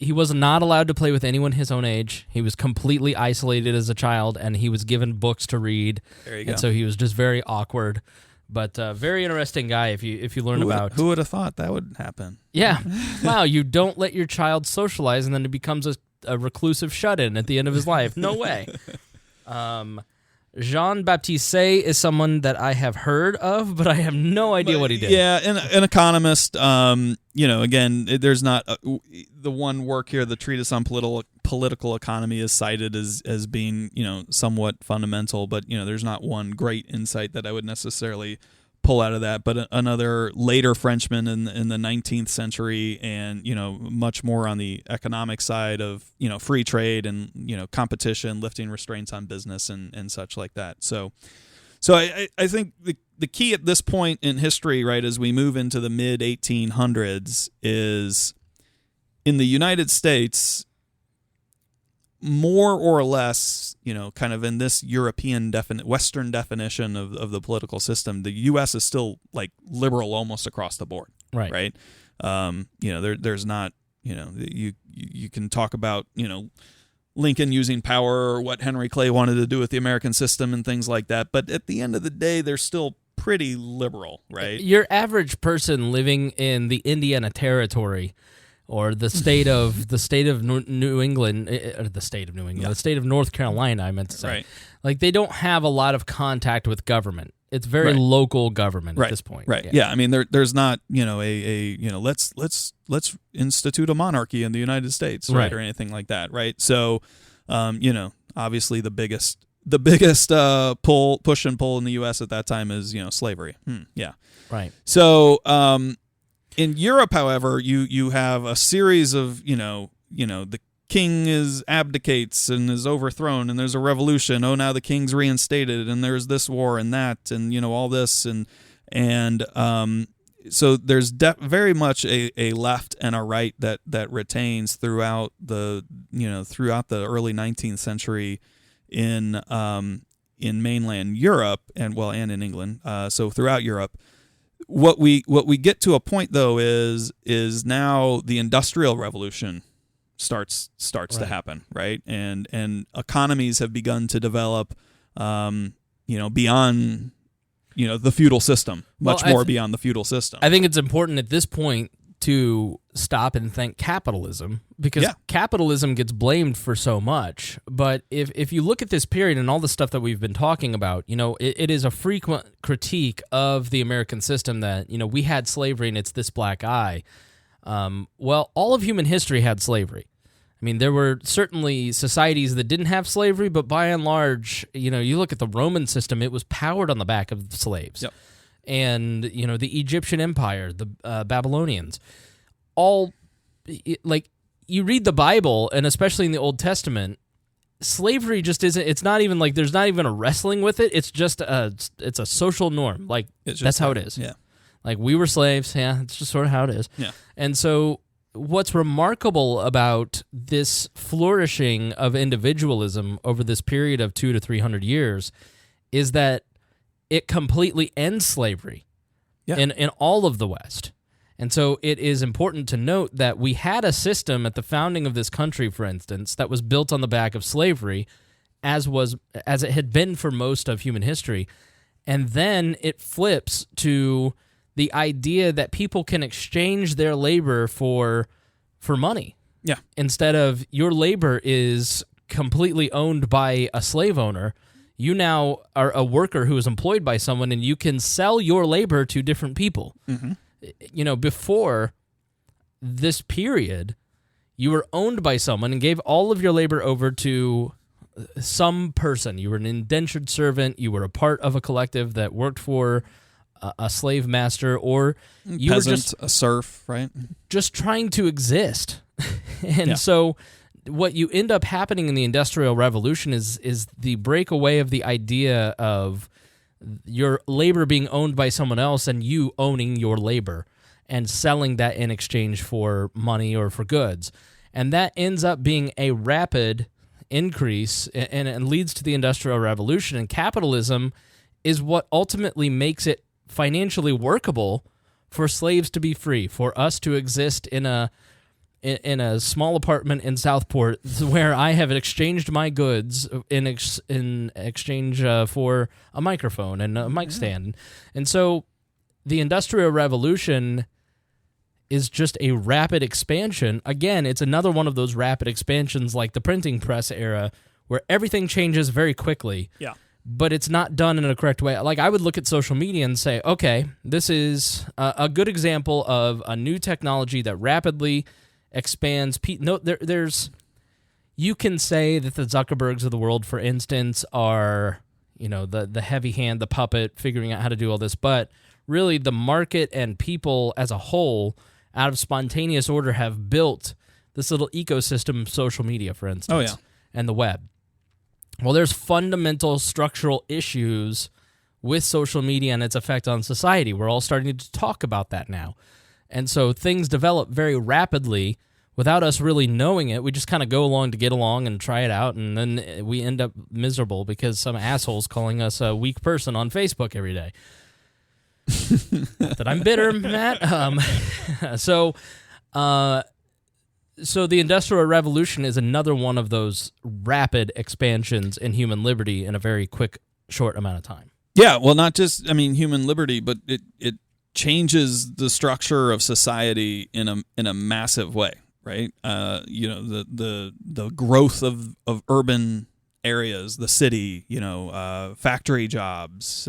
He was not allowed to play with anyone his own age. He was completely isolated as a child, and he was given books to read. There you go. And so he was just very awkward. But very interesting guy if you learn about. Who would have thought that would happen? Yeah. Wow, you don't let your child socialize and then it becomes a reclusive shut-in at the end of his life. No way. Jean-Baptiste Say is someone that I have heard of, but I have no idea what he did. Yeah, an economist. Again, there's not the one work here. The treatise on political economy is cited as being somewhat fundamental, but there's not one great insight that I would necessarily pull out of that. But another later Frenchman in the 19th century, and much more on the economic side of free trade and competition, lifting restraints on business and such like that. So I think the key at this point in history, right, as we move into the mid 1800s, is in the United States, more or less, kind of in this European Western definition of the political system, the U.S. is still like liberal almost across the board, right? There's not, you can talk about, Lincoln using power or what Henry Clay wanted to do with the American system and things like that, but at the end of the day, they're still pretty liberal, right? Your average person living in the Indiana Territory or the state of New England, the state of North Carolina, I meant to say. Right. Like they don't have a lot of contact with government. It's very local government at this point. Right. Yeah. I mean, there's not let's institute a monarchy in the United States, right, or anything like that, right? So, obviously the biggest push and pull in the U.S. at that time is slavery. Yeah. Right. So, in Europe, however, you have a series of the king abdicates and is overthrown, and there's a revolution. Oh, now the king's reinstated, and there's this war and that, and all this, and so there's very much a left and a right that retains throughout the early 19th century in mainland Europe and in England. So throughout Europe. What we get to a point though is now the Industrial Revolution starts to happen, right? And economies have begun to develop, beyond the feudal system, much more beyond the feudal system. I think it's important at this point to stop and thank capitalism, because capitalism gets blamed for so much. But if you look at this period and all the stuff that we've been talking about, it is a frequent critique of the American system that, we had slavery and it's this black eye. Well, all of human history had slavery. I mean, there were certainly societies that didn't have slavery, but by and large, you look at the Roman system, it was powered on the back of slaves. Yep. And, the Egyptian Empire, the Babylonians, all, like, you read the Bible, and especially in the Old Testament, slavery just isn't, it's not even like, there's not even a wrestling with it, it's just it's a social norm, like, that's how it is. Yeah. Like, we were slaves, it's just sort of how it is. Yeah. And so, what's remarkable about this flourishing of individualism over this period of 200 to 300 years is that it completely ends slavery in all of the West. And so it is important to note that we had a system at the founding of this country, for instance, that was built on the back of slavery, as it had been for most of human history. And then it flips to the idea that people can exchange their labor for money. Yeah. Instead of your labor is completely owned by a slave owner, you now are a worker who is employed by someone, and you can sell your labor to different people. Mm-hmm. Before this period, you were owned by someone and gave all of your labor over to some person. You were an indentured servant. You were a part of a collective that worked for a slave master, or you peasant, were just a serf, right? Just trying to exist. And so what you end up happening in the Industrial Revolution is the breakaway of the idea of your labor being owned by someone else and you owning your labor and selling that in exchange for money or for goods. And that ends up being a rapid increase, and it leads to the Industrial Revolution. And capitalism is what ultimately makes it financially workable for slaves to be free, for us to exist in in a small apartment in Southport where I have exchanged my goods in exchange for a microphone and a mic stand. And so the Industrial Revolution is just a rapid expansion. Again, it's another one of those rapid expansions like the printing press era where everything changes very quickly. Yeah. But it's not done in a correct way. Like, I would look at social media and say, okay, this is a good example of a new technology that rapidly expands. You can say that the Zuckerbergs of the world, for instance, are, the heavy hand, the puppet, figuring out how to do all this. But really, the market and people as a whole, out of spontaneous order, have built this little ecosystem of social media, for instance, and the web. Well, there's fundamental structural issues with social media and its effect on society. We're all starting to talk about that now. And so things develop very rapidly without us really knowing it. We just kind of go along to get along and try it out, and then we end up miserable because some asshole's calling us a weak person on Facebook every day. Not that I'm bitter, Matt. So the Industrial Revolution is another one of those rapid expansions in human liberty in a very quick, short amount of time. Yeah, well, not just, human liberty, but it changes the structure of society in a massive way, right? The growth of urban areas, the city, factory jobs,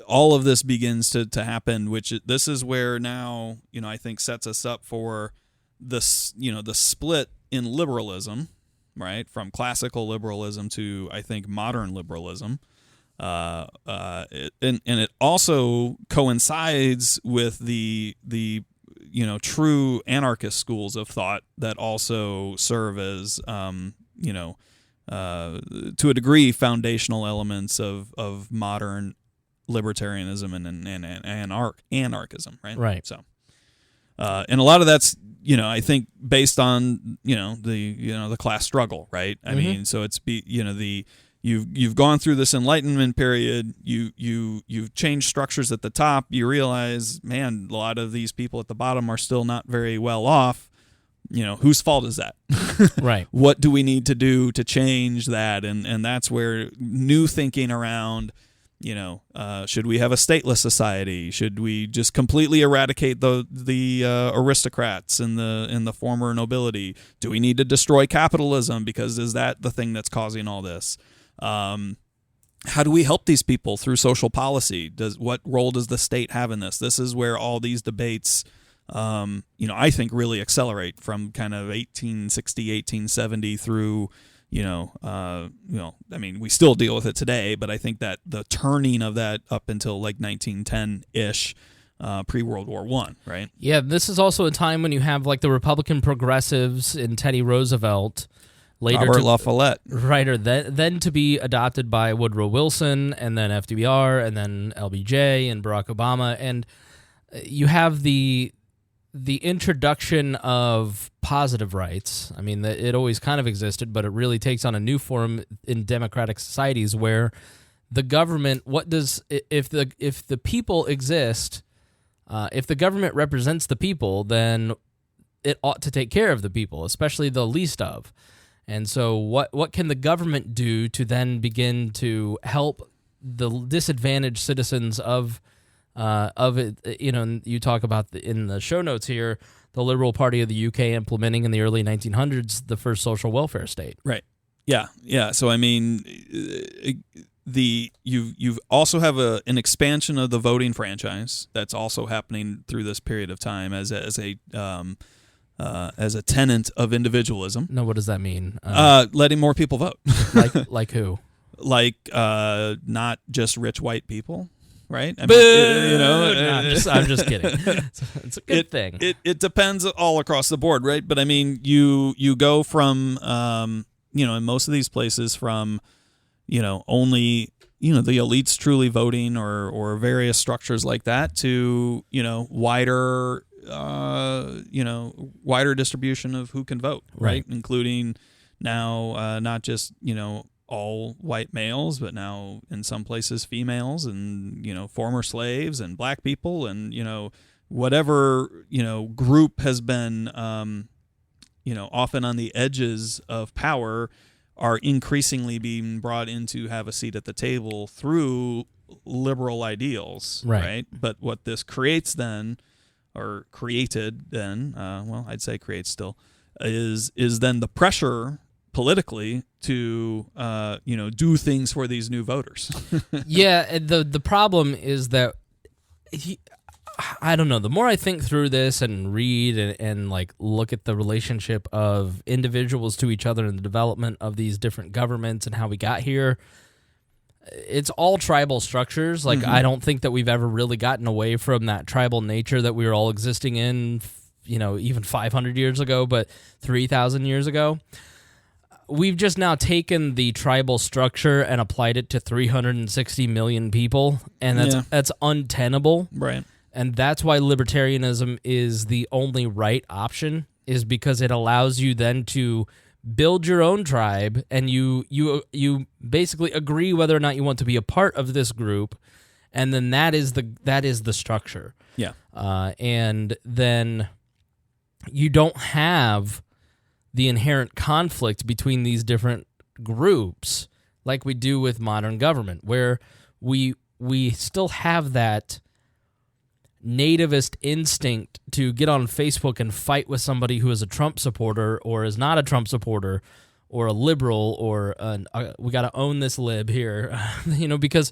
all of this begins to happen, which this is where now, I think sets us up for this, the split in liberalism, right? From classical liberalism to, I think, modern liberalism. And it also coincides with the true anarchist schools of thought that also serve as, to a degree, foundational elements of modern libertarianism and anarchism, right? Right. So, and a lot of that's, I think based on the class struggle, right? I mean, so it's you've gone through this Enlightenment period. You've changed structures at the top. You realize, man, a lot of these people at the bottom are still not very well off. Whose fault is that? Right. What do we need to do to change that? And that's where new thinking around, should we have a stateless society? Should we just completely eradicate the aristocrats and the former nobility? Do we need to destroy capitalism? Because is that the thing that's causing all this? How do we help these people through social policy? What role does the state have in this? This is where all these debates I think really accelerate from kind of 1860, 1870 through, we still deal with it today, but I think that the turning of that up until like 1910-ish, pre-World War I, right? Yeah, this is also a time when you have like the Republican progressives in Teddy Roosevelt, later Robert La Follette. Right, or then to be adopted by Woodrow Wilson, and then FDR, and then LBJ, and Barack Obama, and you have the introduction of positive rights. I mean, it always kind of existed, but it really takes on a new form in democratic societies where the government, if the people exist, if the government represents the people, then it ought to take care of the people, especially the least of. And so what can the government do to then begin to help the disadvantaged citizens of it? You talk about in the show notes here, the Liberal Party of the UK implementing in the early 1900s the first social welfare state. Right. Yeah. So I mean, you also have an expansion of the voting franchise that's also happening through this period of time as a tenet of individualism. No, what does that mean? Letting more people vote. like who? Like not just rich white people. Right? I'm just kidding. It's a good thing. It depends all across the board, right? But I mean, you go from, in most of these places from, only, the elites truly voting or various structures like that to, wider distribution of who can vote, right? Including now not just, all white males, but now in some places females and, former slaves and black people and, whatever, group has been, often on the edges of power are increasingly being brought in to have a seat at the table through liberal ideals, right? But what this creates then, or created then, I'd say creates still, is then the pressure politically to do things for these new voters. Yeah, the problem is that I don't know. The more I think through this and read and like look at the relationship of individuals to each other and the development of these different governments and how we got here, it's all tribal structures. Like, I don't think that we've ever really gotten away from that tribal nature that we were all existing in, even 500 years ago, but 3,000 years ago. We've just now taken the tribal structure and applied it to 360 million people, and that's untenable. Right. And that's why libertarianism is the only right option, is because it allows you then to build your own tribe, and you basically agree whether or not you want to be a part of this group, and then that is the structure. Yeah. And then you don't have the inherent conflict between these different groups like we do with modern government, where we still have that nativist instinct to get on Facebook and fight with somebody who is a Trump supporter or is not a Trump supporter or a liberal or we got to own this lib here, because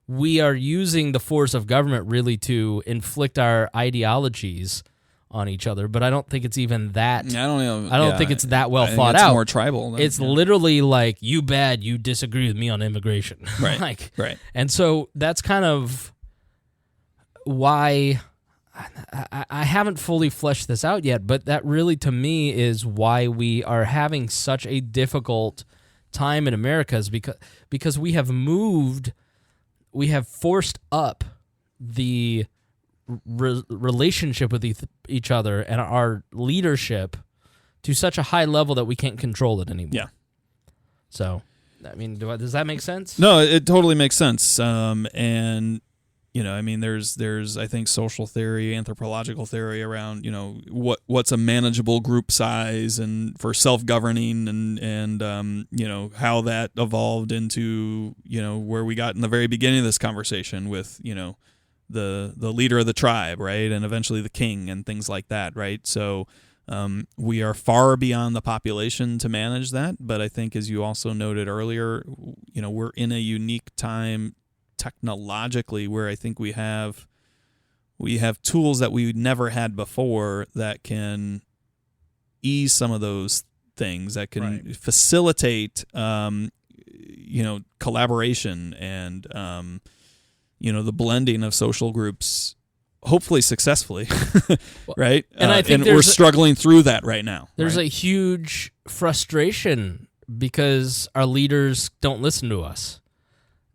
we are using the force of government really to inflict our ideologies on each other. But I don't think it's even that. I don't know. I don't think it's that well thought it's out. More tribal. It's literally like, you bad, you disagree with me on immigration. Right. Right. And so that's kind of why I haven't fully fleshed this out yet, but that really, to me, is why we are having such a difficult time in America, is because we have forced up the relationship with each other and our leadership to such a high level that we can't control it anymore. Yeah. So, I mean, does that make sense? No, it totally makes sense. And there's I think social theory, anthropological theory around what's a manageable group size and for self-governing and how that evolved into where we got in the very beginning of this conversation with the leader of the tribe, right, and eventually the king and things like that, right? So we are far beyond the population to manage that, but I think, as you also noted earlier, we're in a unique time technologically where I think we have tools that we never had before that can ease some of those things, that can facilitate collaboration and the blending of social groups, hopefully successfully, right? And I think we're struggling through that right now. There's a huge frustration because our leaders don't listen to us.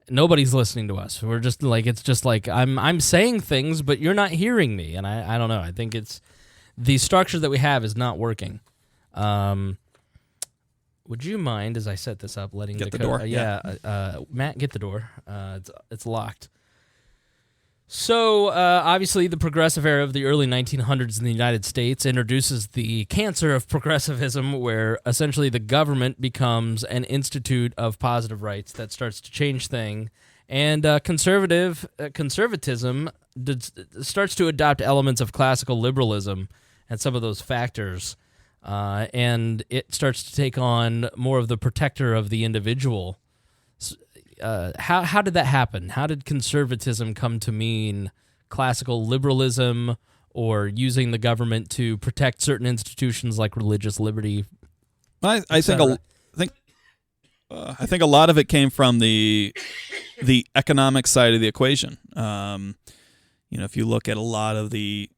Nobody's listening to us. We're just like, it's just like, I'm saying things, but you're not hearing me. And I don't know. I think it's the structure that we have is not working. Would you mind, as I set this up, letting get the door? Matt, get the door. It's locked. So, obviously, the progressive era of the early 1900s in the United States introduces the cancer of progressivism, where essentially the government becomes an institute of positive rights that starts to change things, and conservatism starts to adopt elements of classical liberalism and some of those factors, and it starts to take on more of the protector of the individual. How did that happen? How did conservatism come to mean classical liberalism or using the government to protect certain institutions like religious liberty? I think a lot of it came from the economic side of the equation. If you look at a lot of the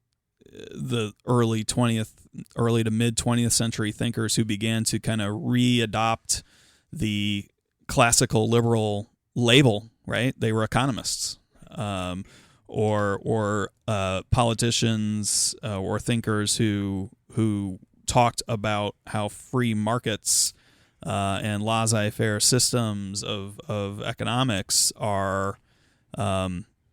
early to mid 20th century thinkers who began to kind of re-adopt the classical liberal label, right? They were economists, or politicians or thinkers who talked about how free markets and laissez-faire systems of economics are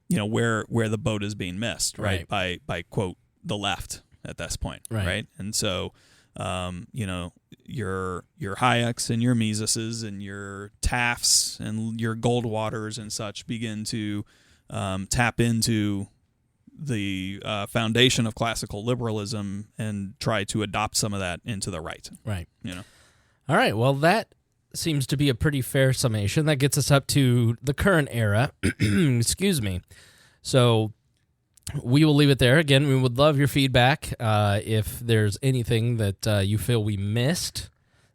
where the boat is being missed, right? Right. By quote the left at this point, right? And so, your Hayeks and your Miseses and your Tafts and your Goldwaters and such begin to tap into the foundation of classical liberalism and try to adopt some of that into the right. Right. All right. Well, that seems to be a pretty fair summation. That gets us up to the current era. Excuse me. So we will leave it there. Again, we would love your feedback. If there's anything that you feel we missed,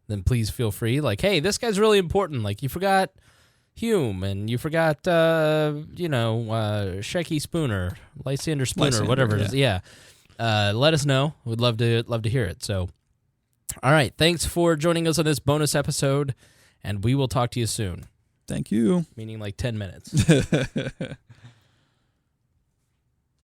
then please feel free. Like, hey, this guy's really important. Like, you forgot Hume, and you forgot, Shecky Spooner, Lysander Spooner, whatever it is. Yeah. Let us know. We'd love to hear it. So, all right. Thanks for joining us on this bonus episode, and we will talk to you soon. Thank you. Meaning like 10 minutes.